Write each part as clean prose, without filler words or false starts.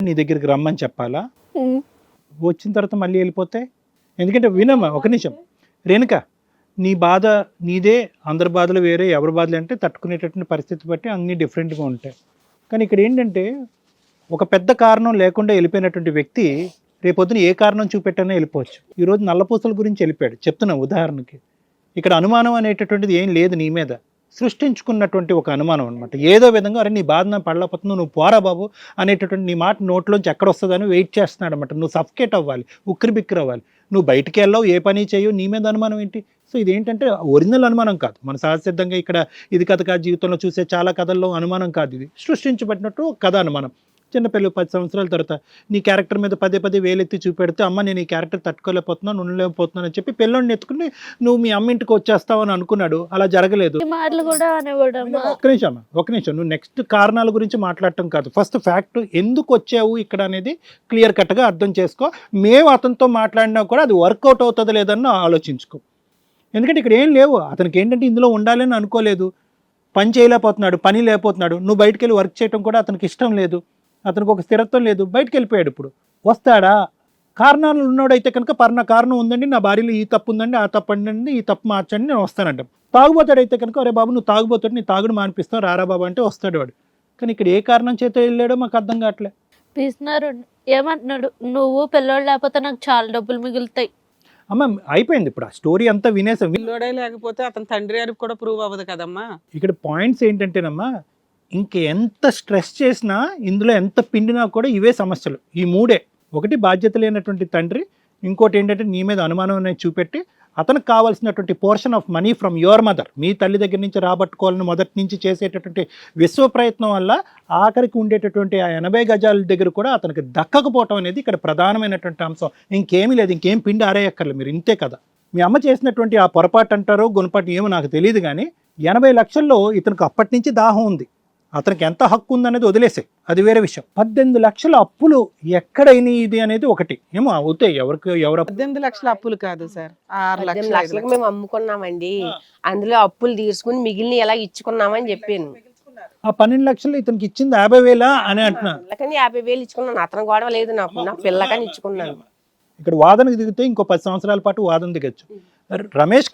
నీ దగ్గరికి రమ్మని చెప్పాలా? ఉమ్. వచ్చిన తర్వాత మళ్ళీ వెళ్ళిపోతే? ఎందుకంటే వినమ్మా ఒక నిమిషం, రేణుక నీ బాధ నీదే, అందరి బాధలు వేరే, ఎవరి బాధలు అంటే తట్టుకునేటటువంటి పరిస్థితి బట్టి అన్నీ డిఫరెంట్గా ఉంటాయి. కానీ ఇక్కడ ఏంటంటే ఒక పెద్ద కారణం లేకుండా వెళ్ళిపోయినటువంటి వ్యక్తి రేపొద్దున ఏ కారణం చూపెట్టనే వెళ్ళిపోవచ్చు. ఈరోజు నల్లపూసల గురించి వెళ్ళిపోయాడు చెప్తున్నా ఉదాహరణకి. ఇక్కడ అనుమానం అనేటటువంటిది ఏం లేదు నీ మీద, సృష్టించుకున్నటువంటి ఒక అనుమానం అనమాట. ఏదో విధంగా అరే నీ బాధ నా పడలేకపోతున్నావు, నువ్వు పోరా బాబు అనేటటువంటి నీ మాట నోట్లోంచి ఎక్కడ వస్తుందని వెయిట్ చేస్తున్నాడు అనమాట. నువ్వు సఫకేట్ అవ్వాలి, ఉక్కిరి బిక్కిరి అవ్వాలి. నువ్వు బయటికి వెళ్ళావు, ఏ పని చేయవు, నీ మీద అనుమానం ఏంటి? సో ఇదేంటంటే ఒరిజినల్ అనుమానం కాదు, మన సహజసిద్ధంగా ఇక్కడ ఇది కథ కాదు, జీవితంలో చూసే చాలా కథల్లో అనుమానం కాదు, ఇది సృష్టించబడినట్టు కథ అనుమానం. చిన్నపిల్లలు 10 సంవత్సరాల తర్వాత నీ క్యారెక్టర్ మీద పదే పదే వేలెత్తి చూపెడితే అమ్మ నేను ఈ క్యారెక్టర్ తట్టుకోలేకపోతున్నాను, ఉండలేకపోతున్నాను అని చెప్పి పిల్లోడిని ఎత్తుకుని నువ్వు మీ అమ్మ ఇంటికి వచ్చేస్తావు అని అనుకున్నాడు. అలా జరగలేదు. ఈ మాటలు కూడా అనేవాడమ్మా. ఒక్క నిమిషం నువ్వు నెక్స్ట్ కారణాల గురించి మాట్లాడటం కాదు, ఫస్ట్ ఫ్యాక్ట్ ఎందుకు వచ్చావు ఇక్కడ అనేది క్లియర్ కట్గా అర్థం చేసుకో. మేము అతనితో మాట్లాడినా కూడా అది వర్కౌట్ అవుతుందో లేదన్న ఆలోచించుకో. ఎందుకంటే ఇక్కడ ఏం లేవు, అతనికి ఏంటంటే ఇందులో ఉండాలని అనుకోలేదు, పని చేయలేకపోతున్నాడు, పని లేకపోతున్నాడు, నువ్వు బయటికి వెళ్ళి వర్క్ చేయడం కూడా అతనికి ఇష్టం లేదు, అతనికి ఒక స్థిరత్వం లేదు, బయటకు వెళ్ళిపోయాడు. ఇప్పుడు వస్తాడా? కారణాలు ఉన్నాడైతే కనుక కారణం ఉందండి, నా భార్యలో ఈ తప్పు ఉందండి, ఆ తప్పు అండి, ఈ తప్పు మార్చండి, నేను వస్తానంట. తాగుబోతాడైతే కనుక అరే బాబు నువ్వు తాగుబోతాడు, నీ తాగుడు మానిపిస్తావు, రారా బాబు అంటే వస్తాడు వాడు. కానీ ఇక్కడ ఏ కారణం చేత వెళ్ళాడో మాకు అర్థం కావట్లే. పిసినారు ఏమంటున్నాడు, నువ్వు పిల్లోడు లేకపోతే నాకు చాలా డబ్బులు మిగులుతాయి. అమ్మ అయిపోయింది, ఇప్పుడు ఆ స్టోరీ అంతా వినేసాం. పిల్లోడే లేకపోతే అతను తండ్రి అని కూడా ప్రూవ్ అవ్వదు కదమ్మా. ఇక్కడ పాయింట్స్ ఏంటంటేనమ్మా, ఇంకెంత స్ట్రెస్ చేసినా ఇందులో ఎంత పిండినా కూడా ఇవే సమస్యలు, ఈ మూడే. ఒకటి బాధ్యత లేనటువంటి తండ్రి, ఇంకోటి ఏంటంటే నీ మీద అనుమానం అనేది చూపెట్టి అతనికి కావాల్సినటువంటి portion of money from your mother, మీ తల్లి దగ్గర నుంచి రాబట్టుకోవాలని మొదటి నుంచి చేసేటటువంటి విశ్వ ప్రయత్నం వల్ల ఆఖరికి ఉండేటటువంటి ఆ 80 గజాల దగ్గర కూడా అతనికి దక్కకపోవటం అనేది ఇక్కడ ప్రధానమైనటువంటి అంశం. ఇంకేమీ లేదు, ఇంకేం పిండి ఆరేయక్కర్లేదు, మీరు ఇంతే కదా. మీ అమ్మ చేసినటువంటి ఆ పొరపాటు అంటారో గుణపాటు ఏమో నాకు తెలియదు, కానీ 80 లక్షల్లో ఇతనికి అప్పటి నుంచి దాహం ఉంది, అతనికి ఎంత హక్కు ఉందనేది వదిలేసే, అది వేరే విషయం. 18 లక్షల అప్పులు ఎక్కడైనా ఇది అనేది ఒకటి ఏమో అవుతాయి. ఎవరు 18 లక్షల అప్పులు కాదు సార్, 6 18 లక్షలు లక్షలకు మేము అమ్ముకున్నామండి, అందులో అప్పులు తీసుకుని మిగిలిన ఎలా ఇచ్చుకున్నామని చెప్పాను. ఆ 12 లక్షలు ఇతనికి ఇచ్చింది 50,000 అని అంటున్నా. పిల్లకని 50,000 ఇచ్చుకున్నాను, అతను గొడవ లేదు నాకు, నా పిల్లకని ఇచ్చుకున్నాను. ఇక్కడ వాదనకు దిగితే ఇంకో 10 సంవత్సరాల పాటు వాదన దిగచ్చు. రమేష్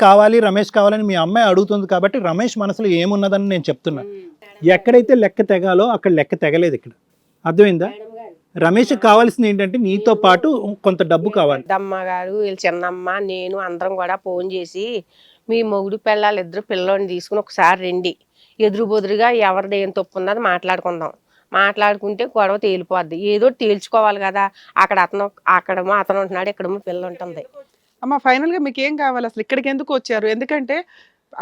కావాలని మీ అమ్మాయి అడుగుతుంది కాబట్టి రమేష్ మనసులో ఏమున్నదని నేను చెప్తున్నా. ఎక్కడైతే లెక్క తెగాలో అక్కడ లెక్క తెగలేదు. ఇక్కడ అర్థమైందా? రమేష్కి కావాల్సింది ఏంటంటే నీతో పాటు కొంత డబ్బు కావాలి. పెద్దమ్మ గారు వీళ్ళ చిన్నమ్మ నేను అందరం కూడా ఫోన్ చేసి మీ మొగుడు పిల్లలు ఇద్దరు పిల్లోని తీసుకుని ఒకసారి రండి, ఎదురు బొదురుగా ఎవరిది ఏం తప్పు ఉన్నది మాట్లాడుకుందాం, మాట్లాడుకుంటే గొడవ తేలిపోద్ది, ఏదో తేల్చుకోవాలి కదా. అక్కడేమో అతను ఉంటున్నాడు, ఇక్కడేమో పిల్ల ఉంటుంది. అమ్మ ఫైనల్ గా మీకు ఏం కావాలి అసలు? ఇక్కడికి ఎందుకు వచ్చారు? ఎందుకంటే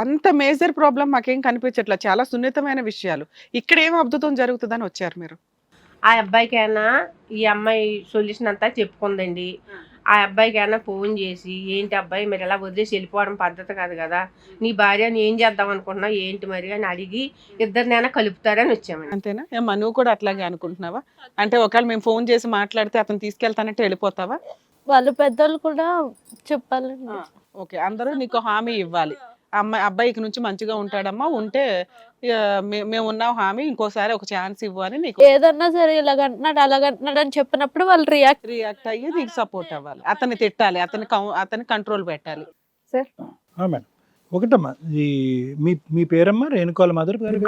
అంత మేజర్ ప్రాబ్లం మాకేం కనిపించట్లా, చాలా సున్నితమైన విషయాలు, ఇక్కడ ఏం అద్భుతం జరుగుతుందని వచ్చారు మీరు? ఆ అబ్బాయికైనా ఈ అమ్మాయి సొల్యూషన్ అంతా చెప్పుకుందండి. ఆ అబ్బాయికైనా ఫోన్ చేసి ఏంటి అబ్బాయి మీరు ఎలా వదిలేసి వెళ్ళిపోవడం పద్ధతి కాదు కదా, నీ భార్యని ఏం చేద్దాం అనుకుంటున్నావు ఏంటి మరి అని అడిగి ఇద్దరినైనా కలుపుతారని వచ్చామండి. అంతేనా? ఏమ్మా నువ్వు కూడా అట్లాగే అనుకుంటున్నావా? అంటే ఒకవేళ మేము ఫోన్ చేసి మాట్లాడితే అతను తీసుకెళ్తానంటే వెళ్ళిపోతావా? వాళ్ళ పెద్దలు కూడా చెప్పాలండి. ఓకే, అందరూ నీకు హామీ ఇవ్వాలి, అబ్బాయికి నుంచి మంచిగా ఉంటాడమ్మా, ఉంటే మేము ఉన్నాం హామీ, ఇంకోసారి ఒక ఛాన్స్ ఇవ్వు అని నీకు. ఏదన్నా సరే ఇలాగంటున్నాడు అలాగంటున్నాడు అని చెప్పినప్పుడు వాళ్ళు రియాక్ట్ అయ్యి నీకు సపోర్ట్ అవ్వాలి, అతన్ని తిట్టాలి, అతని కంట్రోల్ పెట్టాలి. సార్ మేడం ఒకటమ్మా, మీ పేరమ్మా? రేణుకోల మదర్ గారు,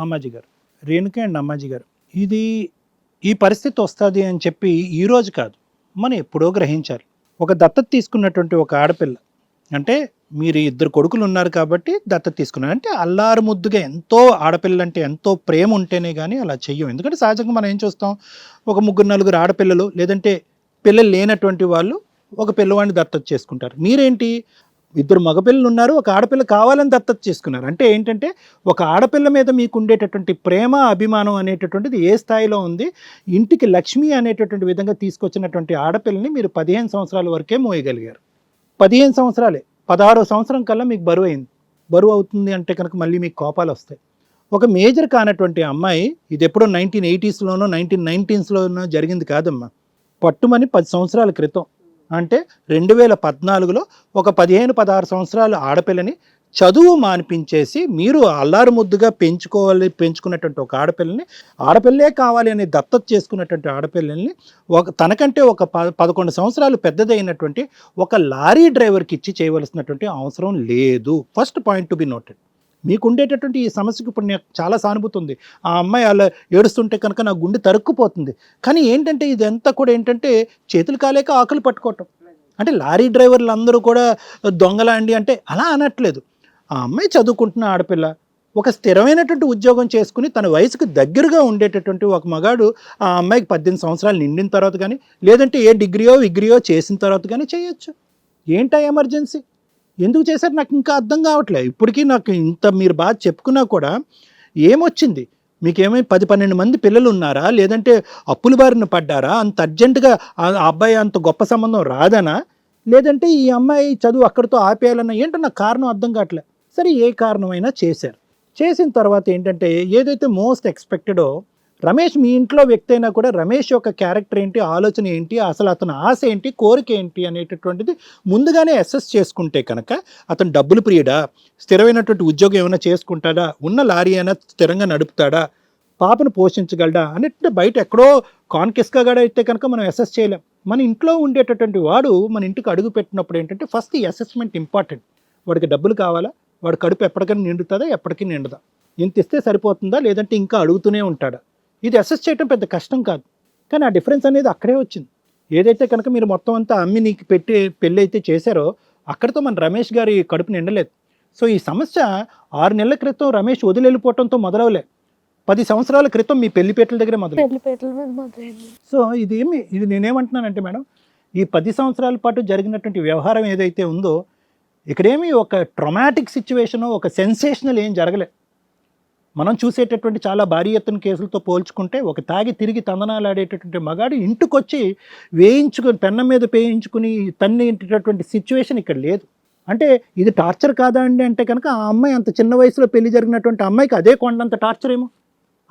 అమ్మాజీ గారు, రేణుక అండ్ అమ్మాజీ గారు. ఈ పరిస్థితి వస్తుంది అని చెప్పి ఈ రోజు కాదు, మనం ఎప్పుడో గ్రహించాలి. ఒక దత్తత తీసుకున్నటువంటి ఒక ఆడపిల్ల అంటే మీరు 2 కొడుకులు ఉన్నారు కాబట్టి దత్తత తీసుకున్నారు అంటే అల్లారు ముద్దుగా ఎంతో ఆడపిల్ల అంటే ఎంతో ప్రేమ ఉంటేనే కానీ అలా చెయ్యం. ఎందుకంటే సహజంగా మనం ఏం చూస్తాం, ఒక 3-4 ఆడపిల్లలు లేదంటే పిల్లలు లేనటువంటి వాళ్ళు ఒక పిల్లవాడిని దత్తత చేసుకుంటారు. మీరేంటి 2 మగపిల్లలు ఉన్నారు, ఒక ఆడపిల్ల కావాలని దత్తత చేసుకున్నారు. అంటే ఏంటంటే ఒక ఆడపిల్ల మీద మీకు ఉండేటటువంటి ప్రేమ అభిమానం అనేటటువంటిది ఏ స్థాయిలో ఉంది, ఇంటికి లక్ష్మి అనేటటువంటి విధంగా తీసుకొచ్చినటువంటి ఆడపిల్లని మీరు 15 సంవత్సరాల వరకే మోయగలిగారు. 15 సంవత్సరాలే, 16వ సంవత్సరం కల్లా మీకు బరువు అయింది. బరువు అవుతుంది అంటే కనుక మళ్ళీ మీకు కోపాలు వస్తాయి. ఒక మేజర్ కానటువంటి అమ్మాయి, ఇది ఎప్పుడో 1980sలోనో 1990sలోనో జరిగింది కాదమ్మా, పట్టుమని 10 సంవత్సరాల క్రితం. అంటే 2014లో ఒక 15-16 సంవత్సరాల ఆడపిల్లని చదువు మానిపించేసి మీరు అల్లారు ముద్దుగా పెంచుకున్నటువంటి ఒక ఆడపిల్లే కావాలి అని దత్తత చేసుకున్నటువంటి ఆడపిల్లల్ని తనకంటే ఒక 11 సంవత్సరాలు పెద్దదైనటువంటి ఒక లారీ డ్రైవర్కి ఇచ్చి చేయవలసినటువంటి అవసరం లేదు. First point to be noted. మీకు ఉండేటటువంటి ఈ సమస్యకు ఇప్పుడు నాకు చాలా సానుభూతి ఉంది. ఆ అమ్మాయి అలా ఏడుస్తుంటే కనుక నా గుండె తరుక్కుపోతుంది. కానీ ఏంటంటే ఇదంతా కూడా ఏంటంటే చేతులు కాలేక ఆకులు పట్టుకోవటం. అంటే లారీ డ్రైవర్లు అందరూ కూడా దొంగలా అండి అంటే అలా అనట్లేదు. ఆ అమ్మాయి చదువుకుంటున్న ఆడపిల్ల ఒక స్థిరమైనటువంటి ఉద్యోగం చేసుకుని తన వయసుకు దగ్గరగా ఉండేటటువంటి ఒక మగాడు ఆ అమ్మాయికి 18 సంవత్సరాలు నిండిన తర్వాత కానీ లేదంటే ఏ విగ్రీయో చేసిన తర్వాత కానీ చేయొచ్చు. ఏంటా ఎమర్జెన్సీ? ఎందుకు చేశారు నాకు ఇంకా అర్థం కావట్లేదు. ఇప్పటికీ నాకు ఇంత మీరు బాగా చెప్పుకున్నా కూడా ఏమొచ్చింది? మీకేమై 10-12 మంది పిల్లలు ఉన్నారా? లేదంటే అప్పుల బారిన పడ్డారా? అంత అర్జెంటుగా ఆ అబ్బాయి అంత గొప్ప సంబంధం రాదనా? లేదంటే ఈ అమ్మాయి చదువు అక్కడితో ఆపేయాలన్నా? ఏంటో నాకు కారణం అర్థం కావట్లేదు. సరే, ఏ కారణమైనా చేశారు. చేసిన తర్వాత ఏంటంటే ఏదైతే మోస్ట్ ఎక్స్పెక్టెడో రమేష్ మీ ఇంట్లో వ్యక్తి అయినా కూడా రమేష్ యొక్క క్యారెక్టర్ ఏంటి, ఆలోచన ఏంటి, అసలు అతని ఆశ ఏంటి, కోరిక ఏంటి అనేటటువంటిది ముందుగానే అసెస్ చేసుకుంటే కనుక అతను డబ్బులు ప్రియుడా, స్థిరమైనటువంటి ఉద్యోగం ఏమైనా చేసుకుంటాడా, ఉన్న లారీ అయినా స్థిరంగా నడుపుతాడా, పాపను పోషించగలడా అనేటువంటి బయట ఎక్కడో కాన్కెస్గా కూడా అయితే కనుక మనం అసెస్ చేయలేం. మన ఇంట్లో ఉండేటటువంటి వాడు మన ఇంటికి అడుగు పెట్టినప్పుడు ఏంటంటే ఫస్ట్ ఈ అసెస్మెంట్ ఇంపార్టెంట్. వాడికి డబ్బులు కావాలా, వాడి కడుపు ఎప్పటికైనా నిండుతుందా, ఎప్పటికీ నిండదా, ఇంత ఇస్తే సరిపోతుందా, లేదంటే ఇంకా అడుగుతూనే ఉంటాడా, ఇది అసెస్ చేయడం పెద్ద కష్టం కాదు. కానీ ఆ డిఫరెన్స్ అనేది అక్కడే వచ్చింది. ఏదైతే కనుక మీరు మొత్తం అంతా అమ్మి నీకు పెట్టి పెళ్ళి అయితే చేశారో అక్కడితో మన రమేష్ గారి కడుపు నిండలేదు. సో ఈ సమస్య 6 నెలల క్రితం రమేష్ వదిలిపోవడంతో మొదలవలే, 10 సంవత్సరాల క్రితం మీ పెళ్లిపేటల దగ్గర మొదలైంది. సో ఇది నేనేమంటున్నానంటే మేడం, ఈ 10 సంవత్సరాల పాటు జరిగినటువంటి వ్యవహారం ఏదైతే ఉందో ఇక్కడేమి ఒక ట్రొమాటిక్ సిచ్యువేషను, ఒక సెన్సేషనల్ ఏం జరగలే. మనం చూసేటటువంటి చాలా భారీ ఎత్తున కేసులతో పోల్చుకుంటే ఒక తాగి తిరిగి తందనాలాడేటటువంటి మగాడు ఇంటికొచ్చి పెన్నం మీద వేయించుకుని తన్నేటటువంటి సిచ్యువేషన్ ఇక్కడ లేదు. అంటే ఇది టార్చర్ కాదా అండి అంటే కనుక ఆ అమ్మాయి అంత చిన్న వయసులో పెళ్లి జరిగినటువంటి అమ్మాయికి అదే కొండంత టార్చర్ ఏమో,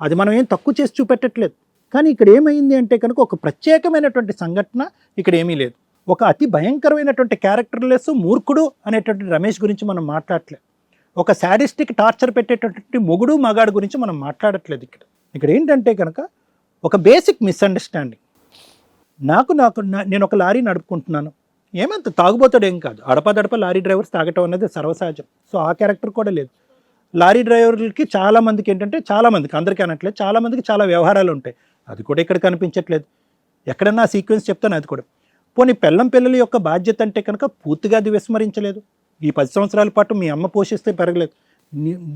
అది మనం ఏం తక్కువ చేసి చూపెట్టట్లేదు. కానీ ఇక్కడ ఏమైంది అంటే కనుక ఒక ప్రత్యేకమైనటువంటి సంఘటన ఇక్కడ ఏమీ లేదు. ఒక అతి భయంకరమైనటువంటి క్యారెక్టర్లెస్ మూర్ఖుడు అనేటువంటి రమేష్ గురించి మనం మాట్లాడట్లేదు. ఒక శాడిస్టిక్ టార్చర్ పెట్టేటటువంటి మొగుడు మగాడు గురించి మనం మాట్లాడట్లేదు. ఇక్కడ ఏంటంటే కనుక ఒక బేసిక్ మిస్అండర్స్టాండింగ్. నేను ఒక లారీ నడుపుకుంటున్నాను, ఏమంత తాగుబోతాడు ఏం కాదు, అడపదడప లారీ డ్రైవర్స్ తాగటం అనేది సర్వసహజం. సో ఆ క్యారెక్టర్ కూడా లేదు. లారీ డ్రైవర్లకి చాలామందికి ఏంటంటే అందరికీ అనట్లేదు, చాలామందికి చాలా వ్యవహారాలు ఉంటాయి. అది కూడా ఇక్కడ కనిపించట్లేదు. ఎక్కడన్నా సీక్వెన్స్ చెప్తాను అది కూడా. పోనీ పిల్లల యొక్క బాధ్యత అంటే కనుక పూర్తిగా అది విస్మరించలేదు. ఈ 10 సంవత్సరాల పాటు మీ అమ్మ పోషిస్తే పెరగలేదు,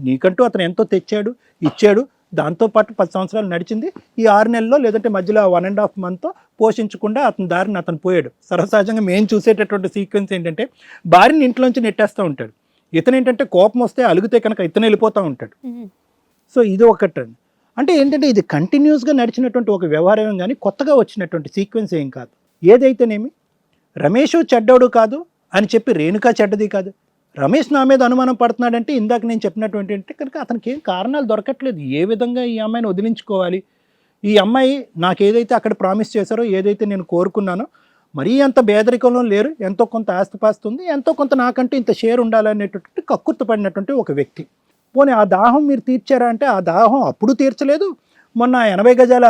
నీకంటూ అతను ఎంతో తెచ్చాడు, ఇచ్చాడు. దాంతోపాటు 10 సంవత్సరాలు నడిచింది. ఈ 6 నెలల్లో లేదంటే మధ్యలో 1.5 మంత్తో పోషించకుండా అతని దారిని అతను పోయాడు. సర్వసహజంగా మేము చూసేటటువంటి సీక్వెన్స్ ఏంటంటే భార్యని ఇంట్లోంచి నెట్టేస్తూ ఉంటాడు. ఇతను ఏంటంటే కోపం వస్తే అలిగితే కనుక ఇతను వెళ్ళిపోతూ ఉంటాడు. సో ఇది ఒకటండి. అంటే ఏంటంటే ఇది కంటిన్యూస్గా నడిచినటువంటి ఒక వ్యవహారం కానీ కొత్తగా వచ్చినటువంటి సీక్వెన్స్ ఏం కాదు. ఏదైతేనేమి రమేష్ చెడ్డోడు కాదు అని చెప్పి రేణుక చెడ్డది కాదు. రమేష్ నా మీద అనుమానం పడుతున్నాడంటే ఇందాక నేను చెప్పినటువంటి అంటే కనుక అతనికి ఏం కారణాలు దొరకట్లేదు. ఏ విధంగా ఈ అమ్మాయిని వదిలించుకోవాలి, ఈ అమ్మాయి నాకు ఏదైతే అక్కడ ప్రామిస్ చేశారో, ఏదైతే నేను కోరుకున్నానో, మరీ అంత పేదరికంలో లేరు, ఎంతో కొంత ఆస్తిపాస్తి ఉంది, ఎంతో కొంత నాకంటే ఇంత షేర్ ఉండాలనేటటువంటి కక్కుర్తపడినటువంటి ఒక వ్యక్తి. పోనీ ఆ దాహం మీరు తీర్చారా అంటే ఆ దాహం అప్పుడు తీర్చలేదు. మొన్న 80 గజాలు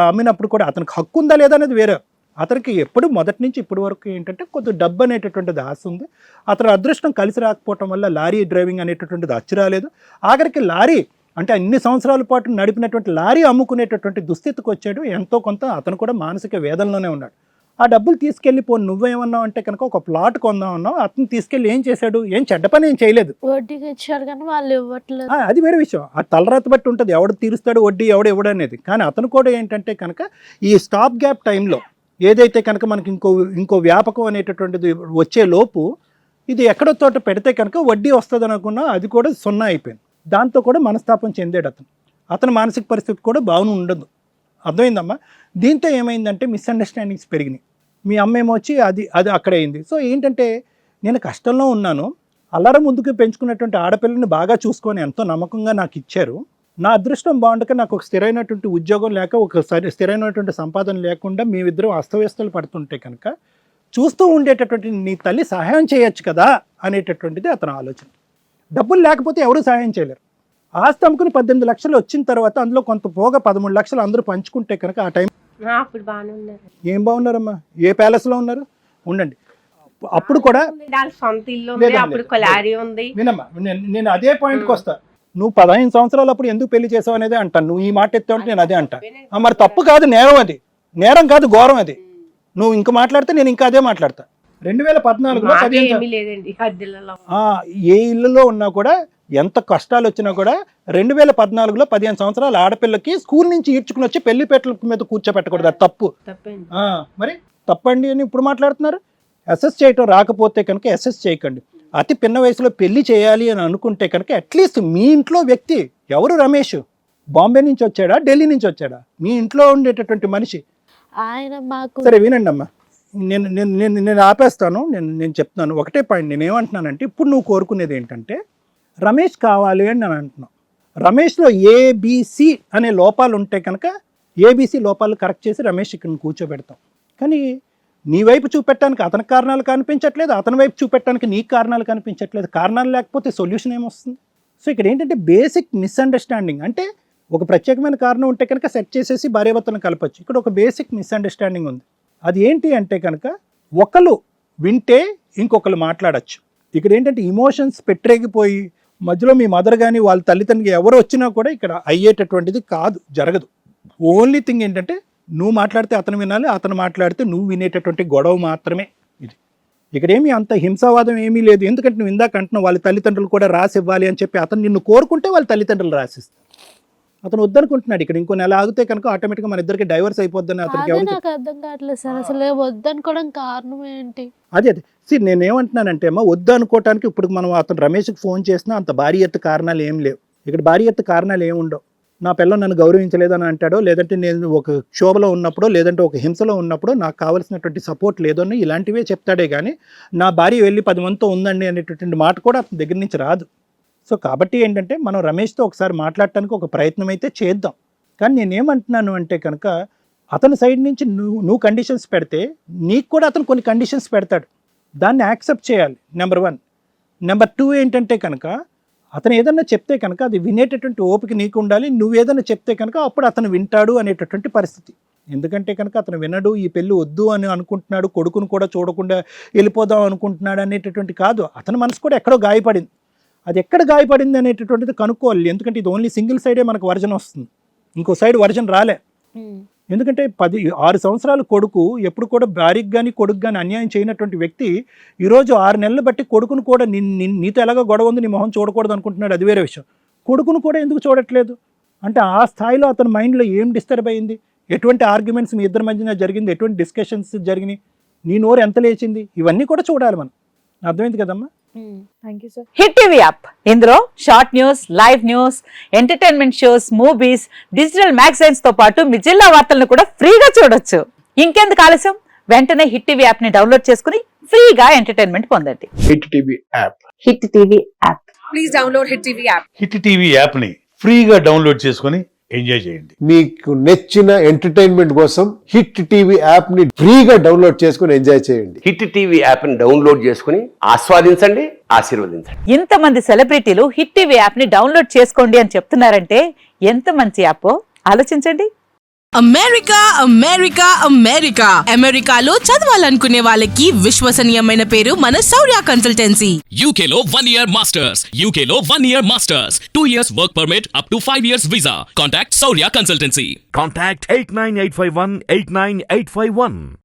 అమ్మినప్పుడు కూడా అతనికి హక్కు ఉందా లేదా అనేది వేరే. అతనికి ఎప్పుడు మొదటి నుంచి ఇప్పటి వరకు ఏంటంటే కొద్ది డబ్బు అనేటటువంటిది ఆశ ఉంది. అతను అదృష్టం కలిసి రాకపోవటం వల్ల లారీ డ్రైవింగ్ అనేటటువంటిది అచ్చి రాలేదు. ఆఖరికి లారీ అంటే అన్ని సంవత్సరాల పాటు నడిపినటువంటి లారీ అమ్ముకునేటటువంటి దుస్థితికి వచ్చాడు. ఎంతో కొంత అతను కూడా మానసిక వేదనలోనే ఉన్నాడు. ఆ డబ్బులు తీసుకెళ్ళి పోను నువ్వేమన్నావు అంటే కనుక ఒక ప్లాట్ కొందాం అన్నావు. అతను తీసుకెళ్ళి ఏం చేశాడు, ఏం చెడ్డ పని ఏం చేయలేదు. వడ్డీకి ఇచ్చారు కానీ వాళ్ళు ఇవ్వట్లేదు. అది వేరే విషయం. ఆ తలరాత బట్టి ఉంటుంది, ఎవడు తీరుస్తాడు వడ్డీ, ఎవడు ఇవ్వడు అనేది. కానీ అతను కూడా ఏంటంటే కనుక ఈ స్టాప్ గ్యాప్ టైంలో ఏదైతే కనుక మనకి ఇంకో వ్యాపకం అనేటటువంటిది వచ్చే లోపు ఇది ఎక్కడో తోట పెడితే కనుక వడ్డీ వస్తుంది అనుకున్నా, అది కూడా 0 అయిపోయింది. దాంతో కూడా మనస్తాపం చెందాడు అతను మానసిక పరిస్థితి కూడా బాగుండి ఉండదు. అర్థమైందమ్మా? దీంతో ఏమైందంటే మిస్అండర్స్టాండింగ్స్ పెరిగినాయి. మీ అమ్మ ఏమో వచ్చి అది అక్కడ అయింది. సో ఏంటంటే నేను కష్టంలో ఉన్నాను, అల్లర ముందుకు పెంచుకున్నటువంటి ఆడపిల్లని బాగా చూసుకొని ఎంతో నమ్మకంగా నాకు ఇచ్చారు. నా అదృష్టం బాగుండక నాకు ఒక స్థిరమైనటువంటి ఉద్యోగం లేక ఒక స్థిరమైనటువంటి సంపాదన లేకుండా మేమిద్దరం అస్తవ్యస్తలు పడుతుంటే కనుక చూస్తూ ఉండేటటువంటి నీ తల్లి సహాయం చేయొచ్చు కదా అనేటటువంటిది అతని ఆలోచన. డబ్బులు లేకపోతే ఎవరు సహాయం చేయలేరు. ఆస్తి అమ్ముకుని 18 లక్షలు వచ్చిన తర్వాత అందులో కొంత పోగా 13 లక్షలు అందరూ పంచుకుంటే కనుక ఆ టైం అప్పుడు బాగానే ఉన్నారు. ఏం బాగున్నారమ్మా? ఏ ప్యాలెస్లో ఉన్నారు? ఉండండి. అప్పుడు కూడా వాళ్ళ సొంత ఇల్లు ఉంది, అప్పుడు కొలారీ ఉంది. వినమ్మా, నేను అదే పాయింట్కి వస్తా. నువ్వు 15 సంవత్సరాలు అప్పుడు ఎందుకు పెళ్లి చేసావు అనేది అంటాను. నువ్వు ఈ మాట ఎత్తావు అంటే నేను అదే అంటా. మరి తప్పు కాదు, నేరం అది. నేరం కాదు, ఘోరం అది. నువ్వు ఇంకా మాట్లాడితే నేను ఇంకా అదే మాట్లాడతా. 2014లో ఏమీ లేదండి అద్దెలలో. ఏ ఇల్లులో ఉన్నా కూడా ఎంత కష్టాలు వచ్చినా కూడా 2014లో 15 సంవత్సరాల ఆడపిల్లకి స్కూల్ నుంచి ఈడ్చుకుని వచ్చి పెళ్లి పెట్టల మీద కూర్చోపెట్టకూడదు. అది తప్పు. మరి తప్పండి అని ఇప్పుడు మాట్లాడుతున్నారు. అసెస్ చేయటం రాకపోతే కనుక అసెస్ చేయకండి. అతి పిన్న వయసులో పెళ్లి చేయాలి అని అనుకుంటే కనుక అట్లీస్ట్ మీ ఇంట్లో వ్యక్తి ఎవరు? రమేష్ బాంబే నుంచి వచ్చాడా, ఢిల్లీ నుంచి వచ్చాడా? మీ ఇంట్లో ఉండేటటువంటి మనిషి ఆయన మాకు. సరే వినండి అమ్మా, నేను ఆపేస్తాను. నేను చెప్తున్నాను ఒకటే పాయింట్. నేను ఏమంటున్నానంటే ఇప్పుడు నువ్వు కోరుకునేది ఏంటంటే రమేష్ కావాలి అని నేను అంటున్నాను. రమేష్లో ఏబిసి అనే లోపాలు ఉంటే కనుక ఏబిసి లోపాలు కరెక్ట్ చేసి రమేష్ ఇక్కడ కూర్చోబెడతాం. కానీ నీ వైపు చూపెట్టడానికి అతనికి కారణాలు కనిపించట్లేదు, అతని వైపు చూపెట్టడానికి నీకు కారణాలు కనిపించట్లేదు. కారణాలు లేకపోతే సొల్యూషన్ ఏమొస్తుంది? సో ఇక్కడ ఏంటంటే బేసిక్ మిస్అండర్స్టాండింగ్. అంటే ఒక ప్రత్యేకమైన కారణం ఉంటే కనుక సెట్ చేసేసి భార్యాభర్తలను కలపచ్చు. ఇక్కడ ఒక బేసిక్ మిస్అండర్స్టాండింగ్ ఉంది. అది ఏంటి అంటే కనుక ఒకరు వింటే ఇంకొకరు మాట్లాడచ్చు. ఇక్కడ ఏంటంటే ఇమోషన్స్ పెట్టరేగిపోయి మధ్యలో మీ మదర్ కానీ వాళ్ళ తల్లిదండ్రులు ఎవరు వచ్చినా కూడా ఇక్కడ అయ్యేటటువంటిది కాదు, జరగదు. ఓన్లీ థింగ్ ఏంటంటే నువ్వు మాట్లాడితే అతను వినాలి, అతను మాట్లాడితే నువ్వు వినేటటువంటి గొడవ మాత్రమే ఇది. ఇక్కడ ఏమీ అంత హింసావాదం ఏమీ లేదు. ఎందుకంటే నువ్వు ఇందాక అంటున్నావు వాళ్ళ తల్లిదండ్రులు కూడా రాసి ఇవ్వాలి అని చెప్పి అతను నిన్ను కోరుకుంటే వాళ్ళ తల్లిదండ్రులు రాసిస్తారు. అతను వద్దనుకుంటున్నాడు. ఇక్కడ ఇంకో నెల ఆగితే కనుక ఆటోమేటిక్గా మన ఇద్దరికి డైవర్స్ అయిపోద్దని అతనికి ఎవరు? నాకు అర్థం కావట్లేదు సార్, అసలు వద్దనుకోవడం కారణం ఏంటి? అదే నేనేమంటున్నానంటే అమ్మా, వద్దు అనుకోవటానికి ఇప్పుడు మనం అతను రమేష్కి ఫోన్ చేసినా అంత భారీ ఎత్తు కారణాలు ఏం లేవు. ఇక్కడ భారీ ఎత్తు కారణాలు ఏమి ఉండవు. నా పిల్లలు నన్ను గౌరవించలేదని అంటాడో, లేదంటే నేను ఒక క్షోభలో ఉన్నప్పుడో, లేదంటే ఒక హింసలో ఉన్నప్పుడో నాకు కావాల్సినటువంటి సపోర్ట్ లేదని ఇలాంటివే చెప్తాడే కానీ నా భార్య వెళ్ళి 10 మందితో ఉందండి అనేటటువంటి మాట కూడా అతని దగ్గర నుంచి రాదు. సో కాబట్టి ఏంటంటే మనం రమేష్తో ఒకసారి మాట్లాడటానికి ఒక ప్రయత్నం అయితే చేద్దాం. కానీ నేనేమంటున్నాను అంటే కనుక అతని సైడ్ నుంచి నువ్వు కండిషన్స్ పెడితే నీకు కూడా అతను కొన్ని కండిషన్స్ పెడతాడు. దాన్ని యాక్సెప్ట్ చేయాలి, నెంబర్ 1. నెంబర్ 2 ఏంటంటే కనుక అతను ఏదన్నా చెప్తే కనుక అది వినేటటువంటి ఓపిక నీకు ఉండాలి. నువ్వు ఏదన్నా చెప్తే కనుక అప్పుడు అతను వింటాడు అనేటటువంటి పరిస్థితి. ఎందుకంటే కనుక అతను వినడు, ఈ పెళ్ళి వద్దు అని అనుకుంటున్నాడు, కొడుకును కూడా చూడకుండా వెళ్ళిపోదాం అనుకుంటున్నాడు అనేటటువంటి కాదు. అతని మనసు కూడా ఎక్కడో గాయపడింది. అది ఎక్కడ గాయపడింది అనేటటువంటిది కనుక్కోవాలి. ఎందుకంటే ఇది ఓన్లీ సింగిల్ సైడే మనకు వర్జన్ వస్తుంది, ఇంకో సైడ్ వర్జన్ రాలే. ఎందుకంటే 6 సంవత్సరాలు కొడుకు ఎప్పుడు కూడా భార్యకి కానీ కొడుకు కానీ అన్యాయం చేయనటువంటి వ్యక్తి ఈరోజు 6 నెలలు బట్టి కొడుకును కూడా నీతో ఎలాగో గొడవ ఉంది, నీ మొహం చూడకూడదు అనుకుంటున్నాడు. అది వేరే విషయం. కొడుకును కూడా ఎందుకు చూడట్లేదు అంటే ఆ స్థాయిలో అతని మైండ్లో ఏం డిస్టర్బ్ అయింది, ఎటువంటి ఆర్గ్యుమెంట్స్ మీ ఇద్దరి మధ్యన జరిగింది, ఎటువంటి డిస్కషన్స్ జరిగినాయి, నీ నోరు ఎంత లేచింది, ఇవన్నీ కూడా చూడాలి మనం. అర్థమైంది కదమ్మా? Thank you sir. Hit TV app, ఇందులో short news, live news, entertainment shows, movies, digital magazines తో పాటు మీ జిల్లా వార్తలను కూడా ఫ్రీగా చూడొచ్చు. ఇంకెందుకు ఆలస్యం, వెంటనే హిట్ టీవీ యాప్ ని డౌన్లోడ్ చేసుకుని ఫ్రీగా ఎంటర్టైన్మెంట్ పొందండి. Hit TV app. Hit TV app. Please download hit TV app. Hit TV app ని ఫ్రీగా డౌన్లోడ్ చేసుకుని ఎంజాయ్ చేయండి. మీకు నచ్చిన ఎంటర్టైన్మెంట్ కోసం హిట్ టీవీ యాప్ ని ఫ్రీగా డౌన్లోడ్ చేసుకుని ఎంజాయ్ చేయండి. హిట్ టీవీ యాప్ ని డౌన్లోడ్ చేసుకుని ఆస్వాదించండి, ఆశీర్వదించండి. ఇంతమంది సెలబ్రిటీలు హిట్ టీవీ యాప్ ని డౌన్లోడ్ చేసుకోండి అని చెప్తున్నారంటే ఎంత మంచి యాప్ ఆలోచించండి. అమెరికా అమెరికా అమెరికా అమెరికాలో చదవాలనుకునే వాళ్ళకి విశ్వసనీయమైన పేరు మన శౌర్య కన్సల్టెన్సీ. UK లో 1 year masters. UK లో 1 year masters. 2 years work permit up to 5 years visa. Contact Saurya Consultancy. Contact 89851 89851.